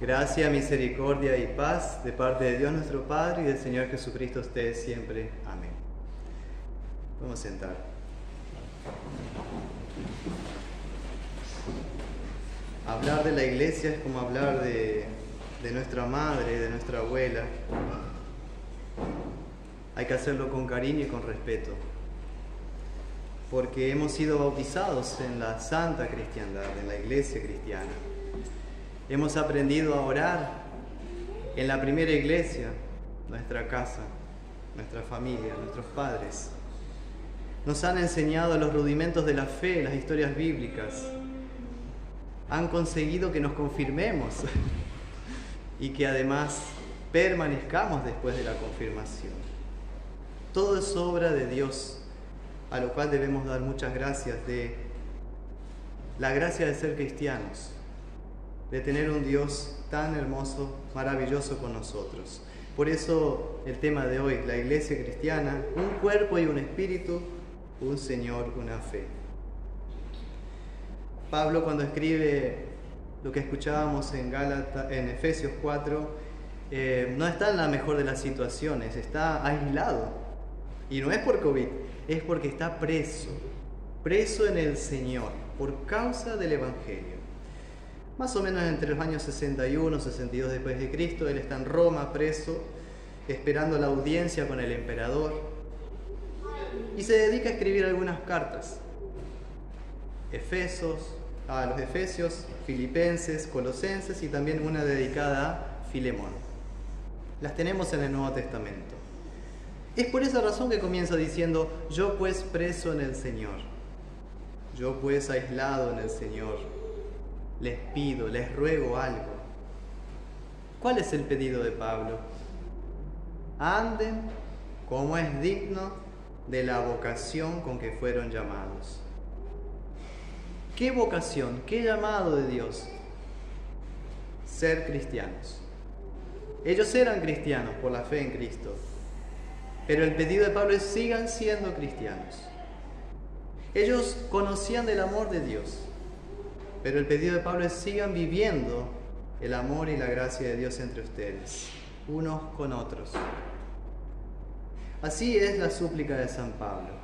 Gracia, misericordia y paz de parte de Dios nuestro Padre y del Señor Jesucristo esté siempre. Amén. Vamos a sentar. Hablar de la iglesia es como hablar de nuestra madre, de nuestra abuela. Hay que hacerlo con cariño y con respeto, porque hemos sido bautizados en la santa cristiandad, en la iglesia cristiana. Hemos aprendido a orar en la primera iglesia, nuestra casa, nuestra familia, nuestros padres. Nos han enseñado los rudimentos de la fe, las historias bíblicas. Han conseguido que nos confirmemos y que además permanezcamos después de la confirmación. Todo es obra de Dios, a lo cual debemos dar muchas gracias, de la gracia de ser cristianos, de tener un Dios tan hermoso, maravilloso con nosotros. Por eso el tema de hoy, la iglesia cristiana, un cuerpo y un espíritu, un Señor, una fe. Pablo, cuando escribe lo que escuchábamos en Efesios 4, no está en la mejor de las situaciones, está aislado. Y no es por COVID, es porque está preso en el Señor, por causa del Evangelio. Más o menos entre los años 61, 62 después de Cristo, él está en Roma preso, esperando la audiencia con el emperador, y se dedica a escribir algunas cartas. A los Efesios, Filipenses, Colosenses y también una dedicada a Filemón. Las tenemos en el Nuevo Testamento. Es por esa razón que comienza diciendo: yo pues preso en el Señor, yo pues aislado en el Señor, les pido, les ruego algo. ¿Cuál es el pedido de Pablo? Anden como es digno de la vocación con que fueron llamados. ¿Qué vocación? ¿Qué llamado de Dios? Ser cristianos. Ellos eran cristianos por la fe en Cristo, pero el pedido de Pablo es: sigan siendo cristianos. Ellos conocían del amor de Dios, pero el pedido de Pablo es: sigan viviendo el amor y la gracia de Dios entre ustedes, unos con otros. Así es la súplica de San Pablo.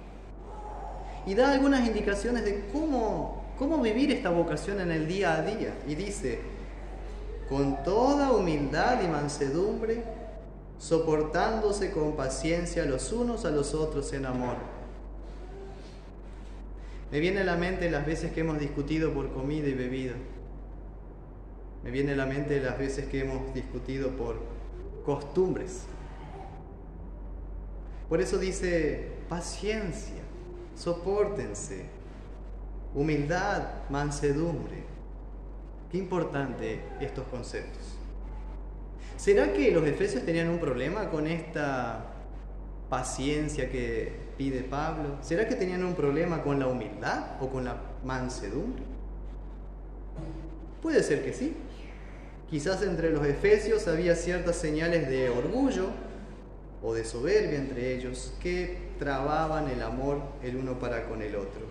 Y da algunas indicaciones de cómo vivir esta vocación en el día a día. Y dice: con toda humildad y mansedumbre, soportándose con paciencia los unos a los otros en amor. Me viene a la mente las veces que hemos discutido por comida y bebida. Me viene a la mente las veces que hemos discutido por costumbres. Por eso dice: paciencia, sopórtense, humildad, mansedumbre. Qué importante estos conceptos. ¿Será que los efesios tenían un problema con esta paciencia que pide Pablo? ¿Será que tenían un problema con la humildad o con la mansedumbre? Puede ser que sí. Quizás entre los efesios había ciertas señales de orgullo o de soberbia entre ellos que trababan el amor el uno para con el otro.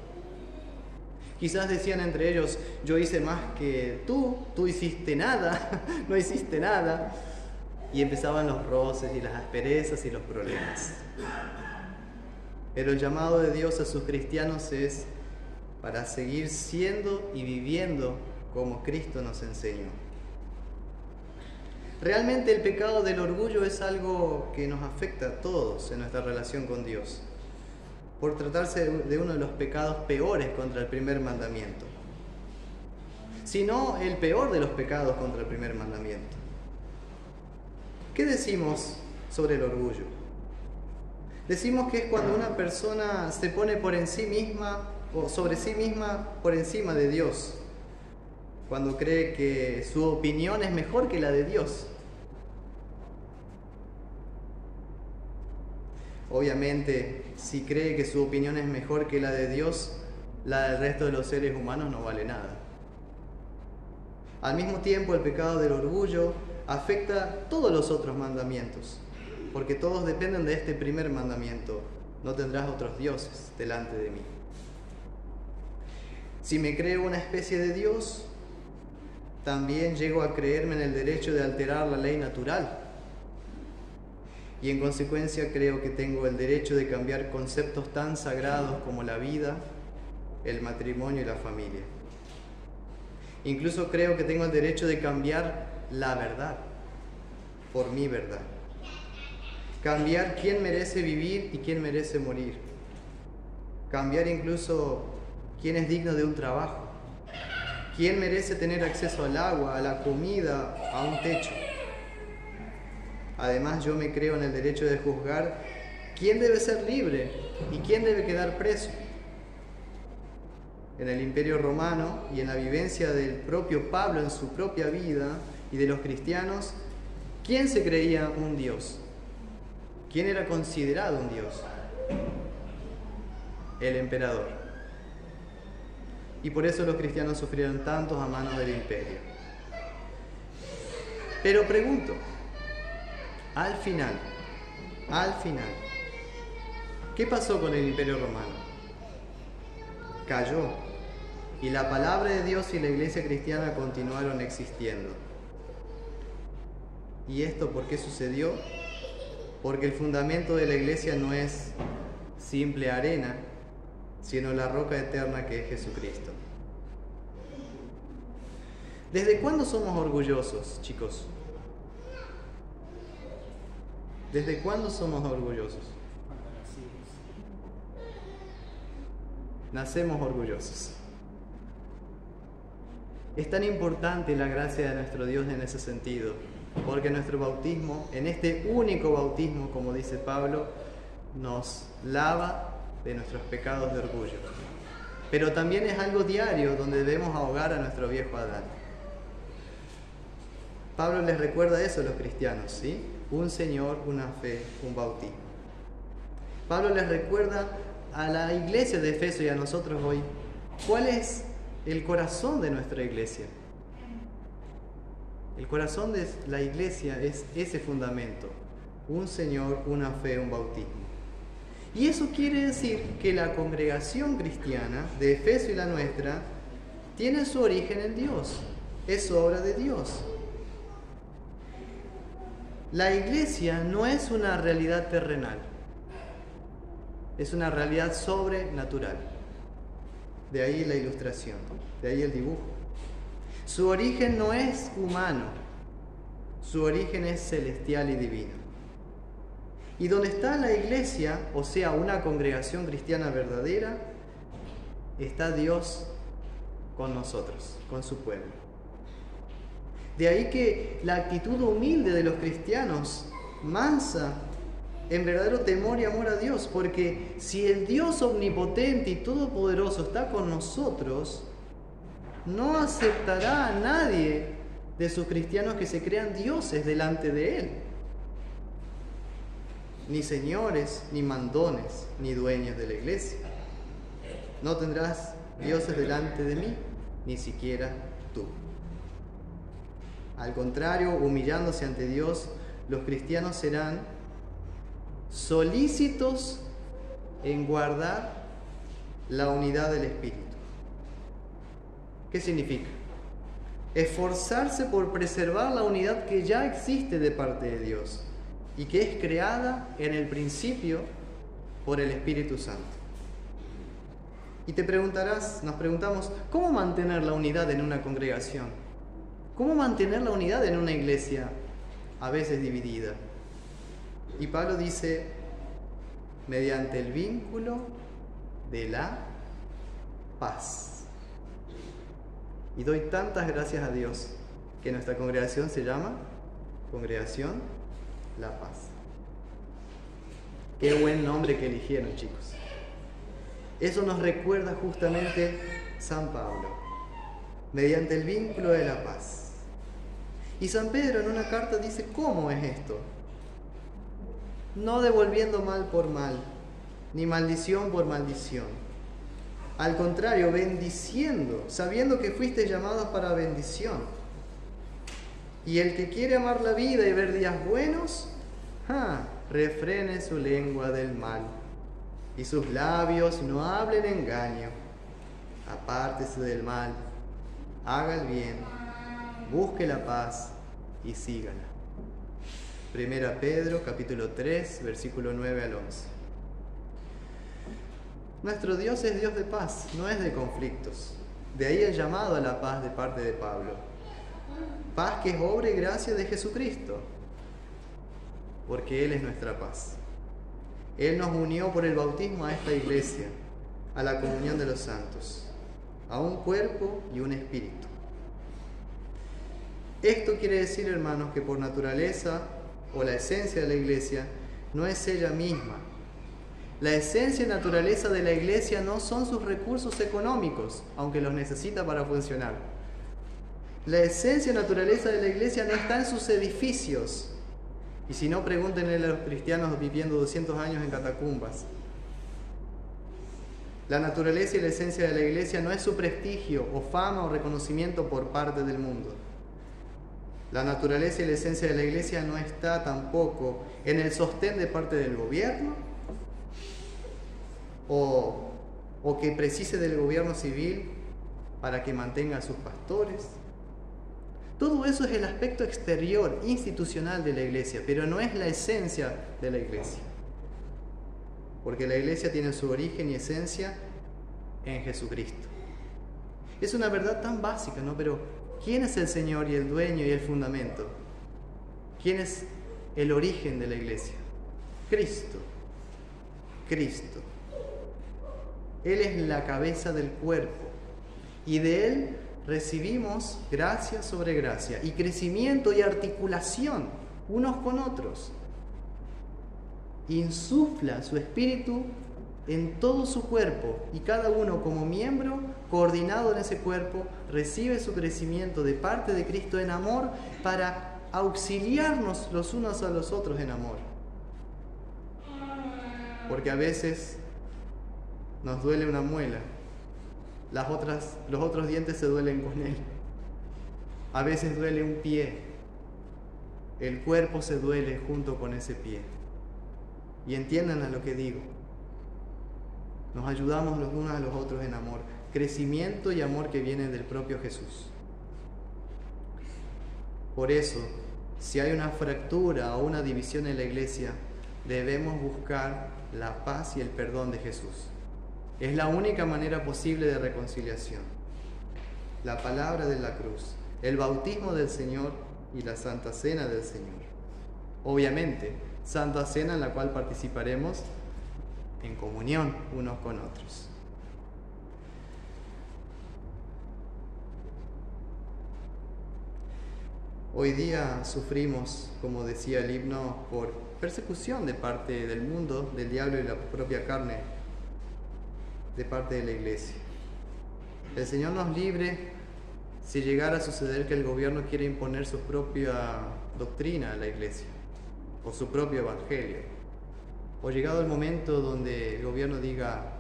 Quizás decían entre ellos: yo hice más que tú hiciste nada, no hiciste nada. Y empezaban los roces y las asperezas y los problemas. Pero el llamado de Dios a sus cristianos es para seguir siendo y viviendo como Cristo nos enseñó. Realmente el pecado del orgullo es algo que nos afecta a todos en nuestra relación con Dios, por tratarse de uno de los pecados peores contra el primer mandamiento, si no el peor de los pecados contra el primer mandamiento. ¿Qué decimos sobre el orgullo? Decimos que es cuando una persona se pone por en sí misma o sobre sí misma por encima de Dios, cuando cree que su opinión es mejor que la de Dios. Obviamente, si cree que su opinión es mejor que la de Dios, la del resto de los seres humanos no vale nada. Al mismo tiempo, el pecado del orgullo afecta todos los otros mandamientos, porque todos dependen de este primer mandamiento: no tendrás otros dioses delante de mí. Si me creo una especie de Dios, también llego a creerme en el derecho de alterar la ley natural. Y en consecuencia creo que tengo el derecho de cambiar conceptos tan sagrados como la vida, el matrimonio y la familia. Incluso creo que tengo el derecho de cambiar la verdad por mi verdad. Cambiar quién merece vivir y quién merece morir. Cambiar incluso quién es digno de un trabajo. Quién merece tener acceso al agua, a la comida, a un techo. Además, yo me creo en el derecho de juzgar quién debe ser libre y quién debe quedar preso. En el Imperio Romano y en la vivencia del propio Pablo en su propia vida y de los cristianos, ¿quién se creía un Dios? ¿Quién era considerado un Dios? El emperador. Y por eso los cristianos sufrieron tantos a manos del imperio. Pero pregunto, al final, ¿qué pasó con el Imperio Romano? Cayó, y la palabra de Dios y la iglesia cristiana continuaron existiendo. ¿Y esto por qué sucedió? Porque el fundamento de la iglesia no es simple arena, sino la roca eterna que es Jesucristo. ¿Desde cuándo somos orgullosos, chicos? ¿Desde cuándo somos orgullosos? Nacemos orgullosos. Es tan importante la gracia de nuestro Dios en ese sentido, porque nuestro bautismo, en este único bautismo, como dice Pablo, nos lava de nuestros pecados de orgullo. Pero también es algo diario donde debemos ahogar a nuestro viejo Adán. Pablo les recuerda eso a los cristianos, ¿sí? Un Señor, una fe, un bautismo. Pablo les recuerda a la iglesia de Efeso y a nosotros hoy, ¿cuál es el corazón de nuestra iglesia? El corazón de la iglesia es ese fundamento, un Señor, una fe, un bautismo. Y eso quiere decir que la congregación cristiana de Efeso y la nuestra tiene su origen en Dios, es obra de Dios. La iglesia no es una realidad terrenal, es una realidad sobrenatural. De ahí la ilustración, de ahí el dibujo. Su origen no es humano, su origen es celestial y divino. Y donde está la iglesia, o sea, una congregación cristiana verdadera, está Dios con nosotros, con su pueblo. De ahí que la actitud humilde de los cristianos, mansa, en verdadero temor y amor a Dios, porque si el Dios omnipotente y todopoderoso está con nosotros, no aceptará a nadie de sus cristianos que se crean dioses delante de Él. Ni señores, ni mandones, ni dueños de la iglesia. No tendrás dioses delante de mí, ni siquiera tú. Al contrario, humillándose ante Dios, los cristianos serán solícitos en guardar la unidad del Espíritu. ¿Qué significa? Esforzarse por preservar la unidad que ya existe de parte de Dios y que es creada en el principio por el Espíritu Santo. Y nos preguntamos, ¿cómo mantener la unidad en una congregación? ¿Cómo mantener la unidad en una iglesia a veces dividida? Y Pablo dice, mediante el vínculo de la paz. Y doy tantas gracias a Dios que nuestra congregación se llama Congregación La Paz. Qué buen nombre que eligieron, chicos. Eso nos recuerda justamente San Pablo, mediante el vínculo de la paz. Y San Pedro en una carta dice, ¿cómo es esto? No devolviendo mal por mal, ni maldición por maldición. Al contrario, bendiciendo, sabiendo que fuiste llamados para bendición. Y el que quiere amar la vida y ver días buenos, refrene su lengua del mal, y sus labios no hablen engaño. Apártese del mal, haga el bien, busque la paz y sígala. 1 Pedro capítulo 3, versículo 9 al 11. Nuestro Dios es Dios de paz, no es de conflictos. De ahí el llamado a la paz de parte de Pablo. Paz que es obra y gracia de Jesucristo, porque Él es nuestra paz. Él nos unió por el bautismo a esta iglesia, a la comunión de los santos, a un cuerpo y un espíritu. Esto quiere decir, hermanos, que por naturaleza o la esencia de la iglesia no es ella misma. La esencia y naturaleza de la iglesia no son sus recursos económicos, aunque los necesita para funcionar. La esencia y naturaleza de la iglesia no está en sus edificios. Y si no, pregúntenle a los cristianos viviendo 200 años en catacumbas. La naturaleza y la esencia de la iglesia no es su prestigio o fama o reconocimiento por parte del mundo. La naturaleza y la esencia de la iglesia no está tampoco en el sostén de parte del gobierno o que precise del gobierno civil para que mantenga a sus pastores. Todo eso es el aspecto exterior, institucional de la iglesia, pero no es la esencia de la iglesia. Porque la iglesia tiene su origen y esencia en Jesucristo. Es una verdad tan básica, ¿no? Pero ¿quién es el Señor y el dueño y el fundamento? ¿Quién es el origen de la iglesia? Cristo. Cristo. Él es la cabeza del cuerpo y de Él recibimos gracia sobre gracia y crecimiento y articulación unos con otros. Insufla su espíritu en todo su cuerpo y cada uno como miembro coordinado en ese cuerpo recibe su crecimiento de parte de Cristo en amor para auxiliarnos los unos a los otros en amor. Porque a veces nos duele una muela, los otros dientes se duelen con él. A veces duele un pie, el cuerpo se duele junto con ese pie. Y entiendan a lo que digo. Nos ayudamos los unos a los otros en amor. Crecimiento y amor que vienen del propio Jesús. Por eso, si hay una fractura o una división en la iglesia, debemos buscar la paz y el perdón de Jesús. Es la única manera posible de reconciliación. La palabra de la cruz, el bautismo del Señor y la Santa Cena del Señor. Obviamente, Santa Cena en la cual participaremos en comunión unos con otros. Hoy día sufrimos, como decía el himno, por persecución de parte del mundo, del diablo y la propia carne, de parte de la iglesia. El Señor nos libre si llegara a suceder que el gobierno quiere imponer su propia doctrina a la iglesia o su propio evangelio, o llegado el momento donde el gobierno diga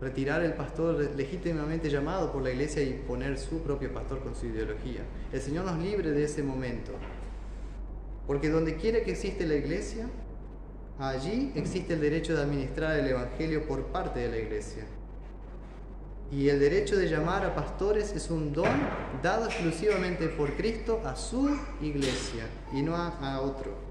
retirar el pastor legítimamente llamado por la iglesia y poner su propio pastor con su ideología. El Señor nos libre de ese momento, porque donde quiera que existe la iglesia, allí existe el derecho de administrar el evangelio por parte de la iglesia. Y el derecho de llamar a pastores es un don dado exclusivamente por Cristo a su iglesia y no a otro.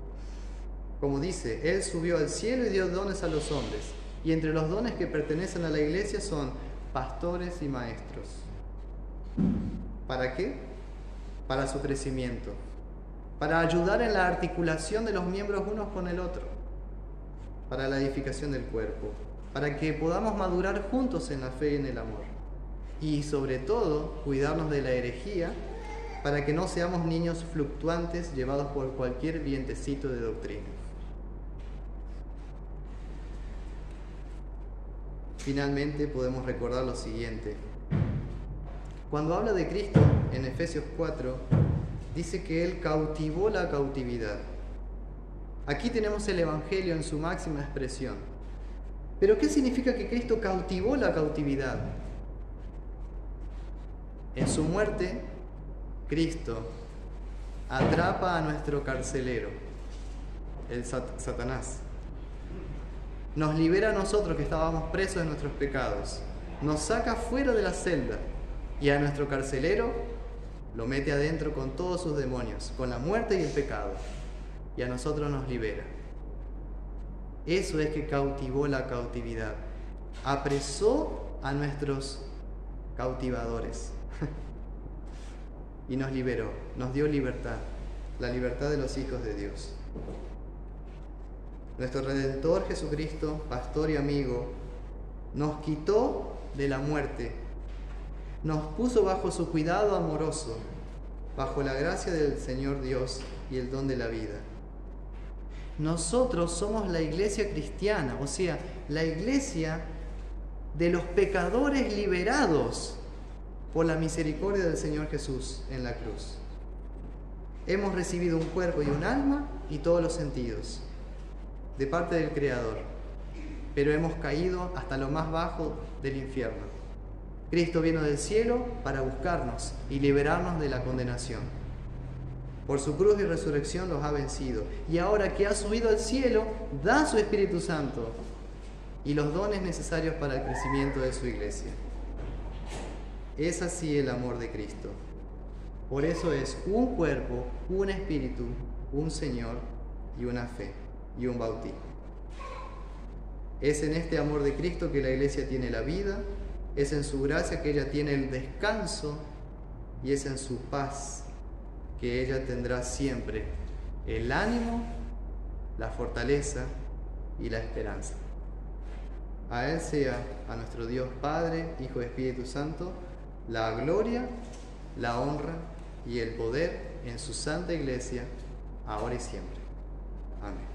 Como dice, Él subió al cielo y dio dones a los hombres. Y entre los dones que pertenecen a la iglesia son pastores y maestros. ¿Para qué? Para su crecimiento. Para ayudar en la articulación de los miembros unos con el otro. Para la edificación del cuerpo. Para que podamos madurar juntos en la fe y en el amor. Y sobre todo, cuidarnos de la herejía, para que no seamos niños fluctuantes llevados por cualquier vientecito de doctrina. Finalmente podemos recordar lo siguiente. Cuando habla de Cristo en Efesios 4, dice que Él cautivó la cautividad. Aquí tenemos el Evangelio en su máxima expresión. ¿Pero qué significa que Cristo cautivó la cautividad? En su muerte, Cristo atrapa a nuestro carcelero, el Satanás. Nos libera a nosotros que estábamos presos de nuestros pecados. Nos saca fuera de la celda y a nuestro carcelero lo mete adentro con todos sus demonios, con la muerte y el pecado, y a nosotros nos libera. Eso es que cautivó la cautividad, apresó a nuestros cautivadores y nos liberó, nos dio libertad, la libertad de los hijos de Dios. Nuestro Redentor Jesucristo, pastor y amigo, nos quitó de la muerte, nos puso bajo su cuidado amoroso, bajo la gracia del Señor Dios y el don de la vida. Nosotros somos la iglesia cristiana, o sea, la iglesia de los pecadores liberados por la misericordia del Señor Jesús en la cruz. Hemos recibido un cuerpo y un alma y todos los sentidos de parte del Creador, pero hemos caído hasta lo más bajo del infierno. Cristo vino del cielo para buscarnos y liberarnos de la condenación. Por su cruz y resurrección los ha vencido. Y ahora que ha subido al cielo, da su Espíritu Santo y los dones necesarios para el crecimiento de su iglesia. Es así el amor de Cristo. Por eso es un cuerpo, un espíritu, un Señor y una fe y un bautismo. Es en este amor de Cristo que la iglesia tiene la vida, es en su gracia que ella tiene el descanso y es en su paz que ella tendrá siempre el ánimo, la fortaleza y la esperanza. A Él sea, a nuestro Dios Padre, Hijo y Espíritu Santo, la gloria, la honra y el poder en su santa iglesia, ahora y siempre. Amén.